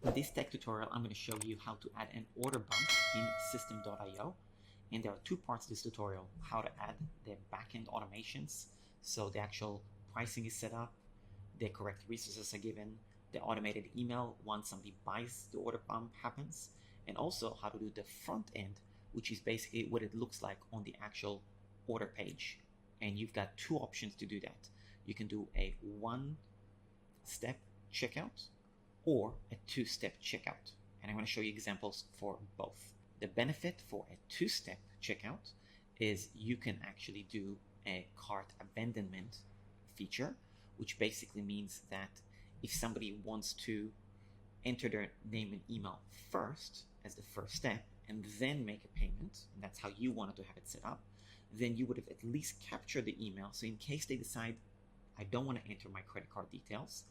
In this tech tutorial, I'm going to show you how to add an order bump in systeme.io. And there are two parts to this tutorial: how to add the backend automations, so the actual pricing is set up, the correct resources are given, the automated email once somebody buys the order bump happens, and also how to do the front end, which is basically what it looks like on the actual order page. And you've got two options to do that. You can do a one-step checkout or a two-step checkout. And I'm going to show you examples for both. The benefit for a two-step checkout is you can actually do a cart abandonment feature, which basically means that if somebody wants to enter their name and email first as the first step and then make a payment, and that's how you wanted to have it set up, then you would have at least captured the email. So in case they decide, I don't want to enter my credit card details,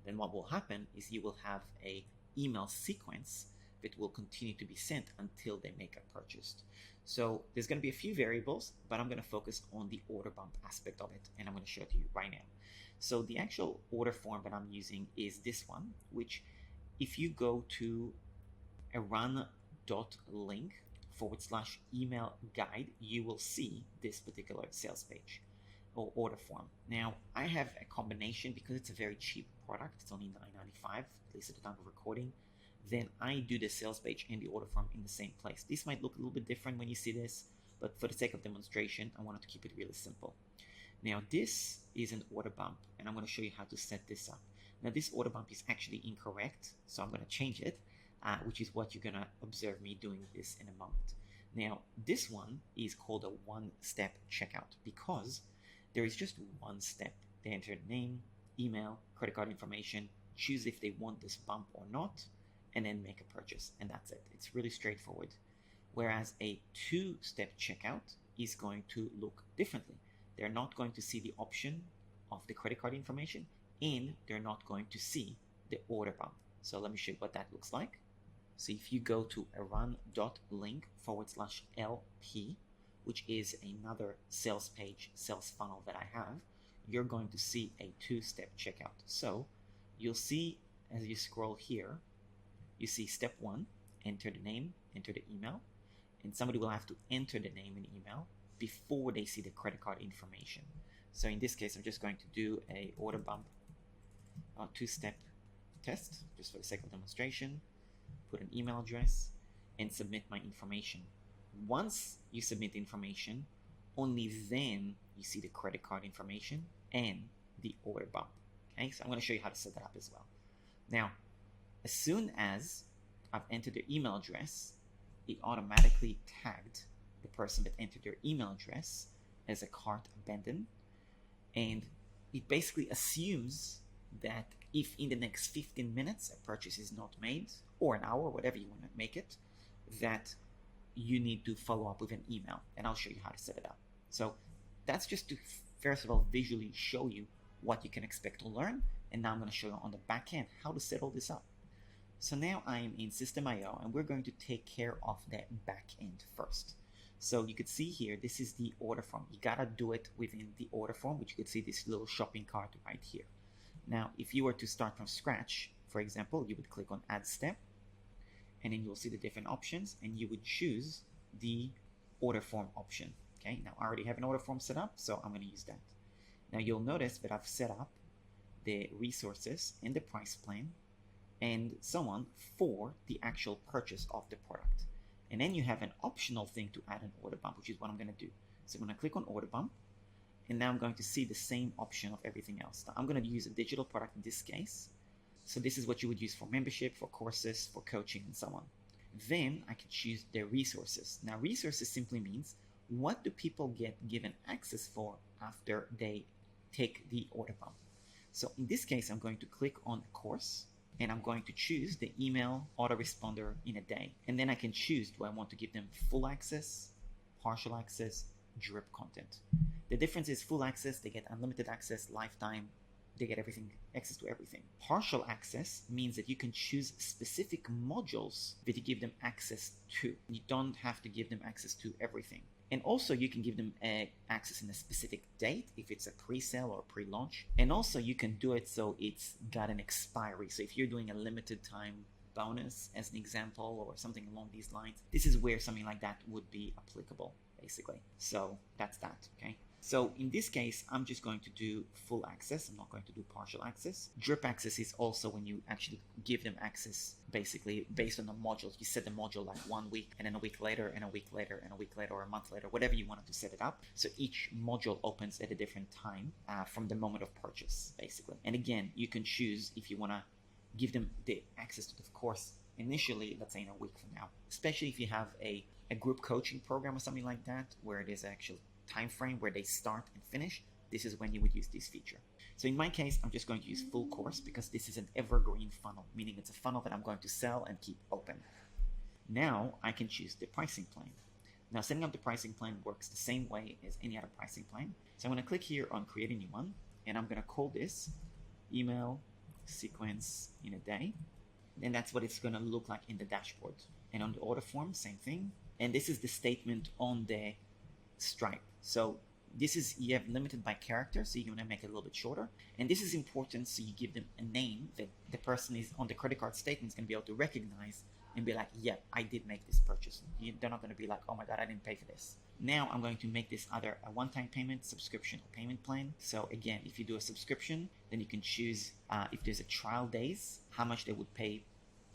then what will happen is you will have a email sequence that will continue to be sent until they make a purchase. So there's going to be a few variables, but I'm going to focus on the order bump aspect of it, and I'm going to show it to you right now. So the actual order form that I'm using is this one, which if you go to run.link/email guide, you will see this particular sales page or order form. Now, I have a combination because it's a very cheap product. It's only $9.95, at least at the time of recording. Then I do the sales page and the order form in the same place. This might look a little bit different when you see this, but for the sake of demonstration, I wanted to keep it really simple. Now, this is an order bump, and I'm going to show you how to set this up. Now, this order bump is actually incorrect, so I'm going to change it, which is what you're going to observe me doing this in a moment. Now, this one is called a one-step checkout because there is just one step. They enter name, email, credit card information, choose if they want this bump or not, and then make a purchase, and that's it. It's really straightforward. Whereas a two-step checkout is going to look differently. They're not going to see the option of the credit card information, and they're not going to see the order bump. So let me show you what that looks like. So if you go to run.link/LP, which is another sales page, sales funnel that I have, you're going to see a two-step checkout. So you'll see as you scroll here, you see step one, enter the name, enter the email, and somebody will have to enter the name and email before they see the credit card information. So in this case, I'm just going to do a order bump two-step test, just for the sake of demonstration, put an email address, and submit my information. Once you submit the information, only then you see the credit card information and the order bump. Okay, so I'm going to show you how to set that up as well. Now, as soon as I've entered their email address, it automatically tagged the person that entered their email address as a cart abandoned, and it basically assumes that if in the next 15 minutes a purchase is not made, or an hour, whatever you want to make it, that you need to follow up with an email, and I'll show you how to set it up. So that's just to first of all visually show you what you can expect to learn, and now I'm going to show you on the back end how to set all this up. So now I'm in systeme.io, and we're going to take care of the back end first. So you could see here, this is the order form. You gotta do it within the order form, which you could see this little shopping cart right here. Now, if you were to start from scratch, for example, you would click on add step, and then you'll see the different options, and you would choose the order form option. Okay, now I already have an order form set up, so I'm going to use that. Now you'll notice that I've set up the resources and the price plan and so on for the actual purchase of the product. And then you have an optional thing to add an order bump, which is what I'm going to do. So I'm going to click on order bump, and now I'm going to see the same option of everything else. Now I'm going to use a digital product in this case. So this is what you would use for membership, for courses, for coaching, and so on. Then I can choose their resources. Now resources simply means what do people get given access for after they take the order bump. So in this case, I'm going to click on a course, and I'm going to choose the email autoresponder in a day. And then I can choose, do I want to give them full access, partial access, drip content. The difference is full access, they get unlimited access, lifetime, they get everything, access to everything. Partial access means that you can choose specific modules that you give them access to. You don't have to give them access to everything. And also you can give them access in a specific date if it's a pre-sale or pre-launch. And also you can do it so it's got an expiry. So if you're doing a limited time bonus as an example or something along these lines, this is where something like that would be applicable, basically. So that's that, okay? So in this case, I'm just going to do full access. I'm not going to do partial access. Drip access is also when you actually give them access, basically based on the modules. You set the module like 1 week, and then a week later, and a week later, and a week later, or a month later, whatever you wanted to set it up. So each module opens at a different time from the moment of purchase, basically. And again, you can choose if you want to give them the access to the course initially, let's say in a week from now, especially if you have a group coaching program or something like that, where it is actually time frame where they start and finish. This is when you would use this feature. So in my case, I'm just going to use full course because this is an evergreen funnel, meaning it's a funnel that I'm going to sell and keep open. Now I can choose the pricing plan. Now setting up the pricing plan works the same way as any other pricing plan. So I'm going to click here on create a new one, and I'm going to call this email sequence in a day. And that's what it's going to look like in the dashboard. And on the order form, same thing. And this is the statement on the Stripe. So this is, you have limited by character, so you're going to make it a little bit shorter. And this is important, so you give them a name that the person is on the credit card statement is going to be able to recognize and be like, yeah, I did make this purchase. They're not going to be like, oh my God, I didn't pay for this. Now I'm going to make this either a one-time payment, subscription, or payment plan. So again, if you do a subscription, then you can choose if there's a trial days, how much they would pay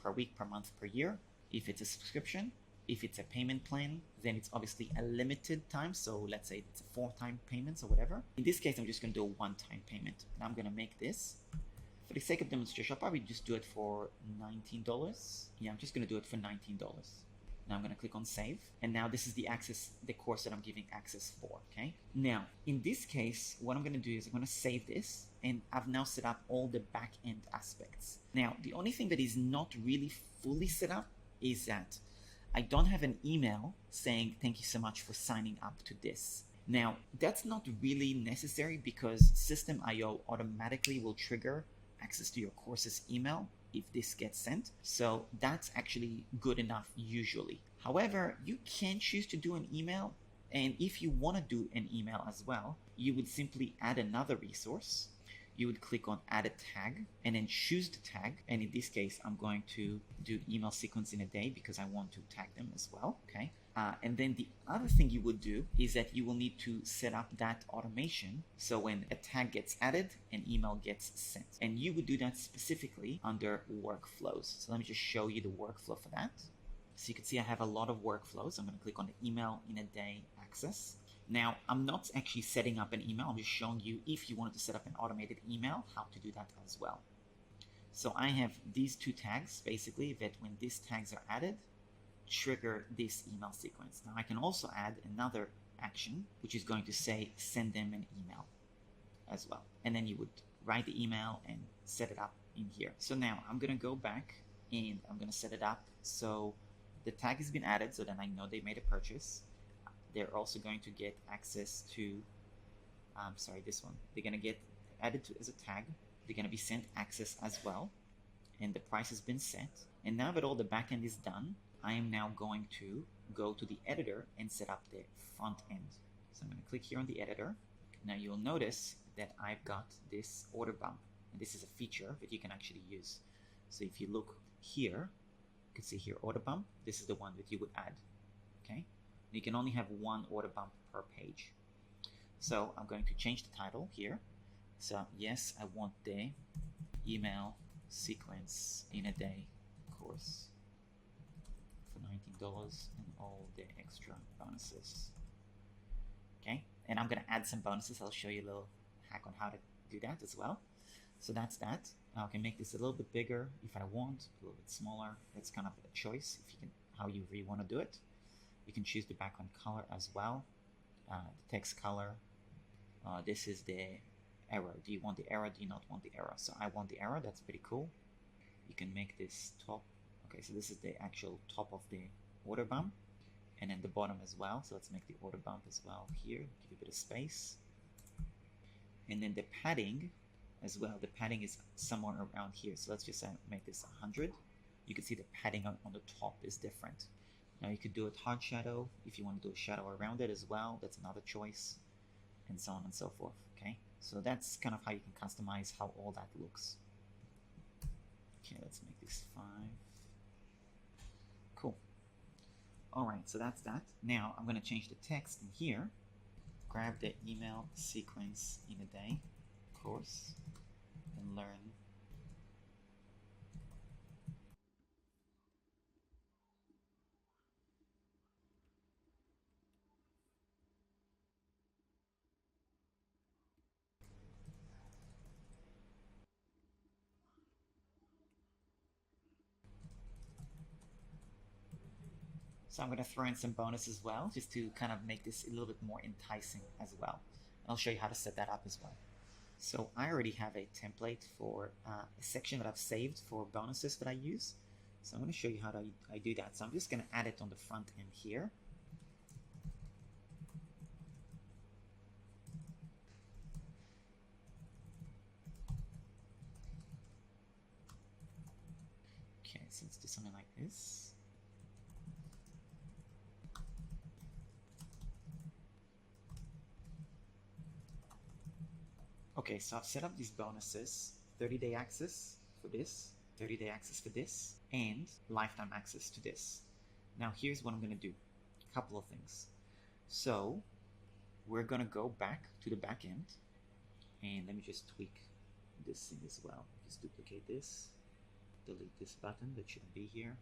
per week, per month, per year. If it's a subscription, if it's a payment plan, then it's obviously a limited time. So let's say it's a 4-time payments or whatever. In this case, I'm just going to do a one-time payment. And I'm going to make this, for the sake of demonstration, I'll probably just do it for $19. Yeah, I'm just going to do it for $19. Now I'm going to click on save. And now this is the course that I'm giving access for, okay? Now, in this case, what I'm going to do is I'm going to save this, and I've now set up all the back-end aspects. Now, the only thing that is not really fully set up is that I don't have an email saying, thank you so much for signing up to this. Now, that's not really necessary because Systeme.io automatically will trigger access to your course's email if this gets sent. So that's actually good enough usually. However, you can choose to do an email. And if you want to do an email as well, you would simply add another resource. You would click on add a tag and then choose the tag. And in this case, I'm going to do email sequence in a day because I want to tag them as well. Okay. And then the other thing you would do is that you will need to set up that automation. So when a tag gets added, an email gets sent. And you would do that specifically under workflows. So let me just show you the workflow for that. So you can see I have a lot of workflows. I'm going to click on the email in a day access. Now, I'm not actually setting up an email. I'm just showing you if you wanted to set up an automated email, how to do that as well. So I have these two tags, basically, that when these tags are added, trigger this email sequence. Now, I can also add another action, which is going to say, send them an email as well. And then you would write the email and set it up in here. So now I'm going to go back and I'm going to set it up. So the tag has been added, so then I know they made a purchase. They're also going to get access to, this one. They're going to get added to as a tag. They're going to be sent access as well. And the price has been set. And now that all the backend is done, I am now going to go to the editor and set up the front end. So I'm going to click here on the editor. Now you'll notice that I've got this order bump. And this is a feature that you can actually use. So if you look here, you can see here order bump. This is the one that you would add. Okay. You can only have one order bump per page. So I'm going to change the title here. So yes, I want the email sequence in a day course for $19 and all the extra bonuses. Okay, and I'm going to add some bonuses. I'll show you a little hack on how to do that as well. So that's that. Now I can make this a little bit bigger if I want, a little bit smaller. That's kind of a choice if you can, how you really want to do it. You can choose the background color as well, the text color. This is the arrow. Do you want the arrow? Do you not want the arrow? So I want the arrow. That's pretty cool. You can make this top. Okay, so this is the actual top of the order bump, and then the bottom as well. So let's make the order bump as well here. Give it a bit of space. And then the padding as well. The padding is somewhere around here. So let's just make this 100. You can see the padding on the top is different. Now you could do it hard shadow if you want to do a shadow around it as well. That's another choice, and so on and so forth. Okay, so that's kind of how you can customize how all that looks. Okay, let's make this 5. All right, so that's that. Now I'm going to change the text in here. Grab the email sequence in a day course and learn. So I'm going to throw in some bonus as well, just to kind of make this a little bit more enticing as well. I'll show you how to set that up as well. So I already have a template for a section that I've saved for bonuses that I use. So I'm going to show you how I do that. So I'm just going to add it on the front end here. Okay, so let's do something like this. Okay, so I've set up these bonuses, 30-day access for this, 30-day access for this, and lifetime access to this. Now here's what I'm going to do. A couple of things. So we're going to go back to the back end, and let me just tweak this thing as well. Just duplicate this, delete this button that shouldn't be here,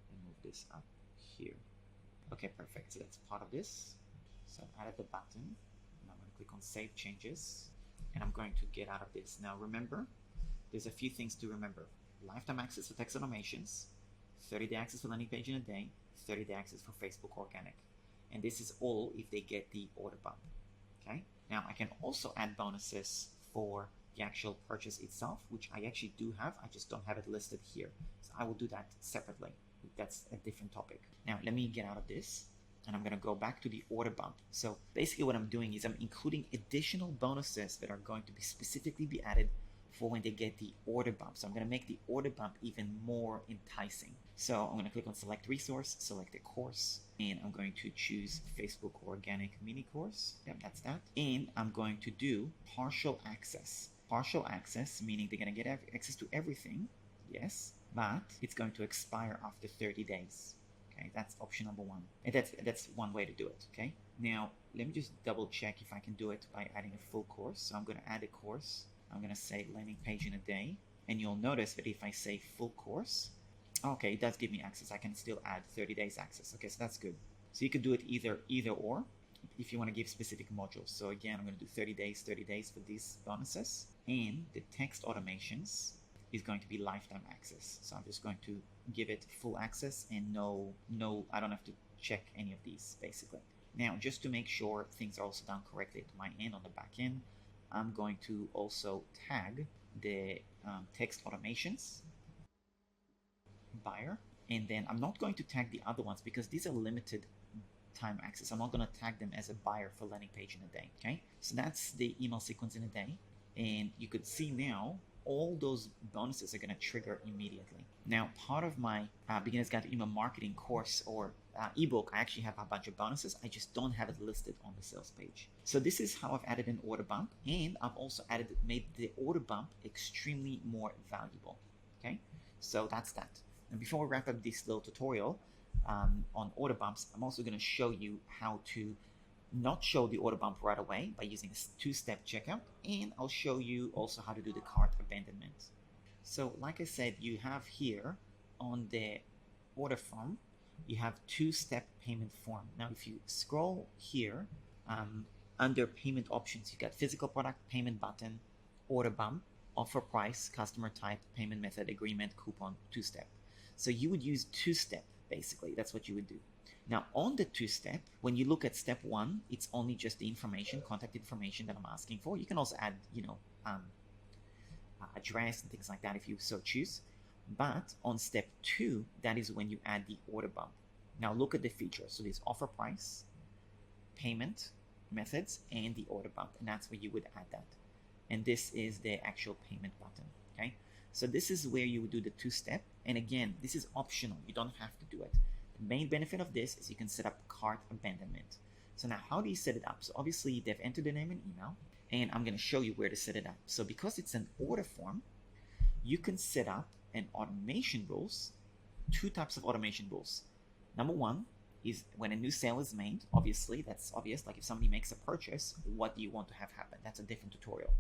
and move this up here. Okay, perfect. So that's part of this. So I've added the button, and I'm going to click on Save Changes, and I'm going to get out of this. Now remember, there's a few things to remember. Lifetime access for text automations, 30-day access for landing page in a day, 30-day access for Facebook organic. And this is all if they get the order bump. Okay. Now I can also add bonuses for the actual purchase itself, which I actually do have. I just don't have it listed here. So I will do that separately. That's a different topic. Now let me get out of this, and I'm going to go back to the order bump. So basically what I'm doing is I'm including additional bonuses that are going to be specifically be added for when they get the order bump. So I'm going to make the order bump even more enticing. So I'm going to click on select resource, select a course, and I'm going to choose Facebook organic mini course. Yep, that's that. And I'm going to do partial access. Partial access, meaning they're going to get access to everything. Yes, but it's going to expire after 30 days. Okay, that's option number one. And that's one way to do it. Okay, now let me just double check if I can do it by adding a full course. So I'm going to add a course. I'm going to say landing page in a day, and you'll notice that if I say full course, okay, it does give me access. I can still add 30 days access. Okay, so that's good. So you could do it either or if you want to give specific modules. So again, I'm going to do 30 days for these bonuses, and the text automations is going to be lifetime access. So I'm just going to give it full access, and no, I don't have to check any of these basically. Now, just to make sure things are also done correctly at my end on the back end, I'm going to also tag the text automations buyer, and then I'm not going to tag the other ones because these are limited time access. I'm not going to tag them as a buyer for landing page in a day. Okay, so that's the email sequence in a day, and you could see now all those bonuses are going to trigger immediately. Now, part of my Beginner's Guide to Email Marketing course or ebook, I actually have a bunch of bonuses. I just don't have it listed on the sales page. So this is how I've added an order bump, and I've also made the order bump extremely more valuable. Okay, so that's that. And before we wrap up this little tutorial on order bumps, I'm also going to show you how to not show the order bump right away by using a two-step checkout, and I'll show you also how to do the cart abandonment. So like I said, you have here on the order form, you have two-step payment form. Now if you scroll here under payment options, you got physical product, payment button, order bump, offer price, customer type, payment method, agreement, coupon, two-step. So you would use two-step basically. That's what you would do. Now on the two-step, when you look at step one, it's only just the information, contact information that I'm asking for. You can also add, address and things like that if you so choose. But on step two, that is when you add the order bump. Now look at the features. So there's offer price, payment methods, and the order bump, and that's where you would add that. And this is the actual payment button. Okay, so this is where you would do the two-step. And again, this is optional. You don't have to do it. The main benefit of this is you can set up cart abandonment. So now how do you set it up? So obviously they've entered their name and email, and I'm going to show you where to set it up. So because it's an order form, you can set up an automation rules, two types of automation rules. Number one is when a new sale is made, obviously, that's obvious. Like if somebody makes a purchase, what do you want to have happen? That's a different tutorial.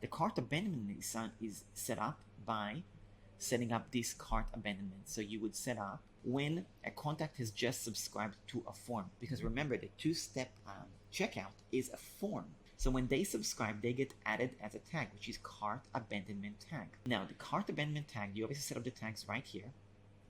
The cart abandonment is set up by setting up this cart abandonment. So you would set up when a contact has just subscribed to a form, because remember the two-step checkout is a form. So when they subscribe, they get added as a tag, which is cart abandonment tag. Now the cart abandonment tag, you obviously set up the tags right here,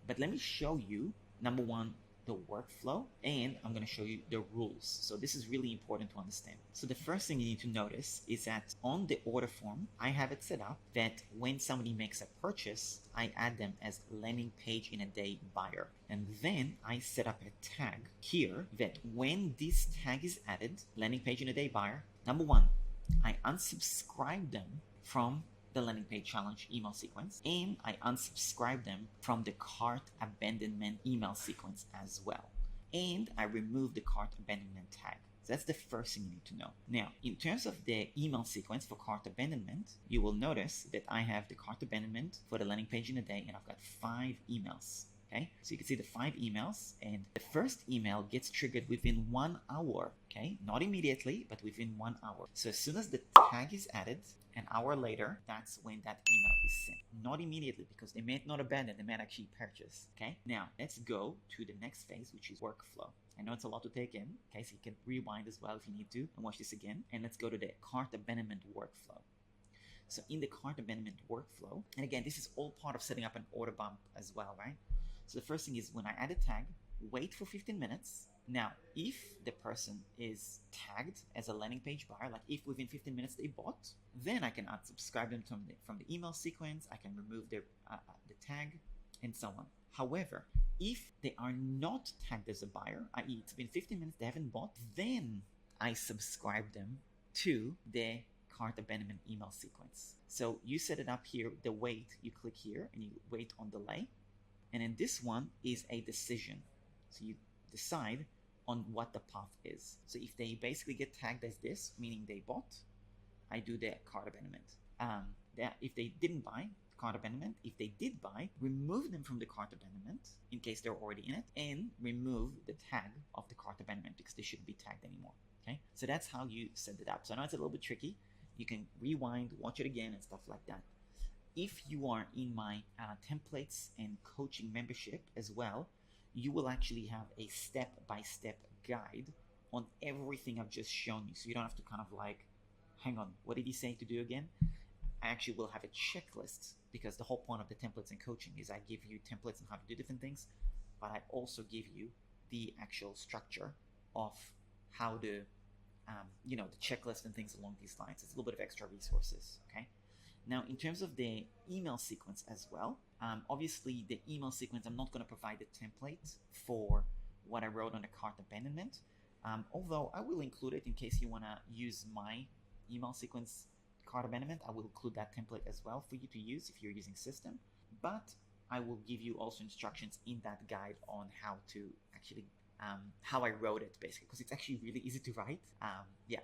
but let me show you, number one, the workflow, and I'm going to show you the rules. So this is really important to understand. So the first thing you need to notice is that on the order form, I have it set up that when somebody makes a purchase, I add them as landing page in a day buyer. And then I set up a tag here that when this tag is added, landing page in a day buyer, number one, I unsubscribe them from the landing page challenge email sequence, and I unsubscribe them from the cart abandonment email sequence as well. And I remove the cart abandonment tag. So that's the first thing you need to know. Now, in terms of the email sequence for cart abandonment, you will notice that I have the cart abandonment for the landing page in a day, and I've got 5 emails. Okay, so you can see the 5 emails, and the first email gets triggered within 1 hour. Okay, not immediately, but within 1 hour. So as soon as the tag is added, an hour later, that's when that email is sent. Not immediately, because they may not abandon, they may actually purchase. Okay, now let's go to the next phase, which is workflow. I know it's a lot to take in, okay, so you can rewind as well if you need to and watch this again. And let's go to the cart abandonment workflow. So in the cart abandonment workflow, and again, this is all part of setting up an order bump as well, right? So the first thing is when I add a tag, wait for 15 minutes. Now, if the person is tagged as a landing page buyer, like if within 15 minutes they bought, then I can unsubscribe them from the email sequence. I can remove the tag and so on. However, if they are not tagged as a buyer, i.e. it's been 15 minutes, they haven't bought, then I subscribe them to the cart abandonment email sequence. So you set it up here, the wait, you click here and you wait on delay. And then this one is a decision. So you decide on what the path is. So if they basically get tagged as this, meaning they bought, I do the cart abandonment. If they didn't buy, cart abandonment. If they did buy, remove them from the cart abandonment in case they're already in it, and remove the tag of the cart abandonment because they shouldn't be tagged anymore. Okay, so that's how you set it up. So I know it's a little bit tricky. You can rewind, watch it again, and stuff like that. If you are in my templates and coaching membership as well, you will actually have a step-by-step guide on everything I've just shown you. So you don't have to kind of like, hang on, what did he say to do again? I actually will have a checklist, because the whole point of the templates and coaching is I give you templates on how to do different things, but I also give you the actual structure of how to, the checklist and things along these lines. It's a little bit of extra resources, okay? Now, in terms of the email sequence as well, obviously the email sequence, I'm not going to provide the template for what I wrote on the cart abandonment, although I will include it in case you want to use my email sequence cart abandonment. I will include that template as well for you to use if you're using systeme, but I will give you also instructions in that guide on how to actually how I wrote it, basically, because it's actually really easy to write.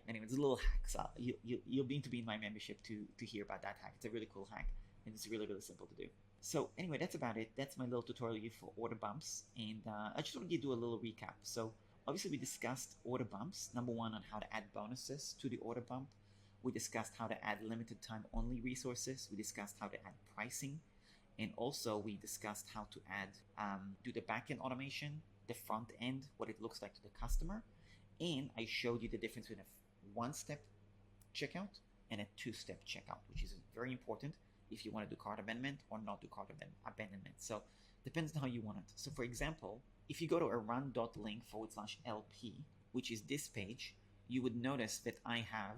Anyway, it's a little hack, so you'll need to be in my membership to hear about that hack. It's a really cool hack, and it's really, really simple to do. So anyway, that's about it. That's my little tutorial for order bumps, and I just want to do a little recap. So obviously we discussed order bumps. Number one, on how to add bonuses to the order bump. We discussed how to add limited time only resources. We discussed how to add pricing, and also we discussed how to add do the backend automation, the front end, what it looks like to the customer, and I showed you the difference between a one-step checkout and a two-step checkout, which is very important if you want to do cart abandonment or not do cart abandonment. So depends on how you want it. So for example, if you go to run.link/LP, which is this page, you would notice that I have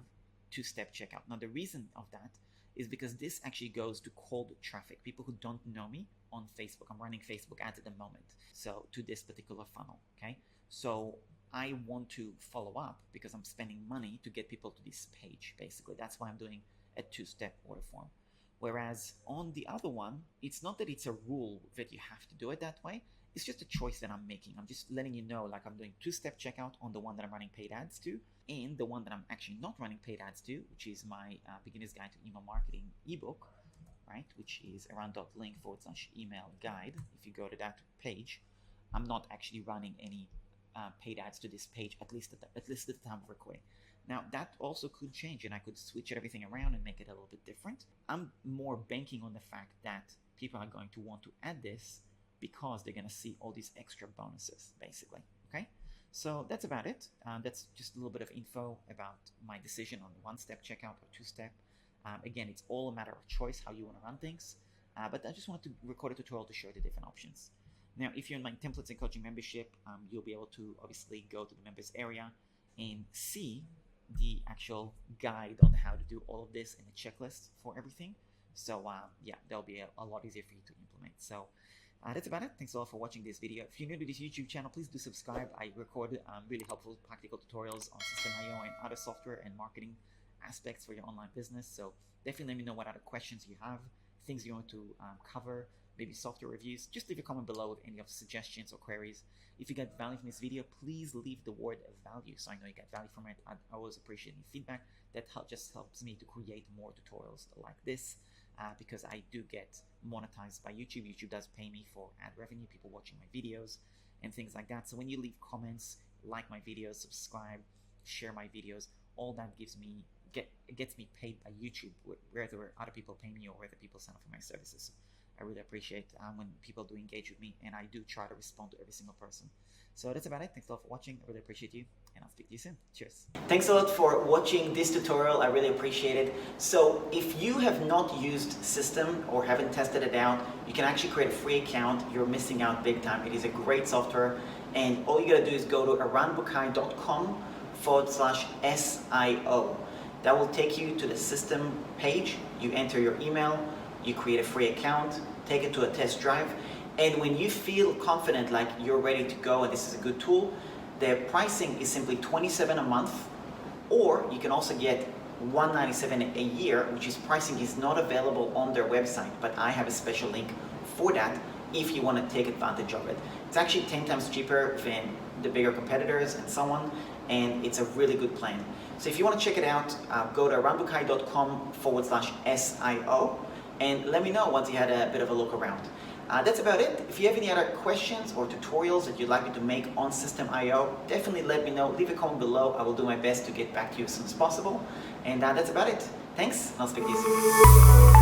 two-step checkout. Now the reason of that is because this actually goes to cold traffic, people who don't know me on Facebook. I'm running Facebook ads at the moment, so to this particular funnel, okay? So I want to follow up because I'm spending money to get people to this page, basically. That's why I'm doing a two-step order form. Whereas on the other one, it's not that it's a rule that you have to do it that way. It's just a choice that I'm making. I'm just letting you know, like, I'm doing two-step checkout on the one that I'm running paid ads to, and the one that I'm actually not running paid ads to, which is my Beginner's Guide to Email Marketing ebook, right? Which is around.link/email guide. If you go to that page, I'm not actually running any paid ads to this page, at least at the time of recording. Now that also could change, and I could switch everything around and make it a little bit different. I'm more banking on the fact that people are going to want to add this because they're going to see all these extra bonuses, basically. Okay, so that's about it. That's just a little bit of info about my decision on one-step checkout or two-step. Again, it's all a matter of choice how you want to run things, but I just wanted to record a tutorial to show the different options. Now, if you're in my templates and coaching membership, you'll be able to obviously go to the members area and see the actual guide on how to do all of this and a checklist for everything. So yeah, that'll be a lot easier for you to implement. So that's about it. Thanks a lot for watching this video. If you're new to this YouTube channel, please do subscribe. I record really helpful practical tutorials on systeme.io and other software and marketing aspects for your online business. So definitely let me know what other questions you have, things you want to cover, maybe software reviews. Just leave a comment below with any of the suggestions or queries. If you got value from this video, please leave the word value so I know you got value from it. I always appreciate any feedback. That just helps me to create more tutorials like this because I do get monetized by YouTube. YouTube does pay me for ad revenue, people watching my videos and things like that. So when you leave comments, like my videos, subscribe, share my videos, all that gets me paid by YouTube, whether other people pay me or whether people sign up for my services. I really appreciate when people do engage with me, and I do try to respond to every single person. So that's about it. Thanks a lot for watching. I really appreciate you, and I'll speak to you soon. Cheers. Thanks a lot for watching this tutorial. I really appreciate it. So if you have not used Systeme or haven't tested it out, you can actually create a free account. You're missing out big time. It is a great software, and all you gotta do is go to aranbukai.com/SIO. That will take you to the Systeme page. You enter your email, you create a free account, take it to a test drive, and when you feel confident, like you're ready to go and this is a good tool, the pricing is simply $27 a month, or you can also get $197 a year, which is pricing is not available on their website, but I have a special link for that if you want to take advantage of it. It's actually 10 times cheaper than the bigger competitors and so on, and it's a really good plan. So if you want to check it out, go to aranbukai.com/SIO and let me know once you had a bit of a look around. That's about it. If you have any other questions or tutorials that you'd like me to make on systeme.io, definitely let me know. Leave a comment below. I will do my best to get back to you as soon as possible. And that's about it. Thanks, and I'll speak to you soon.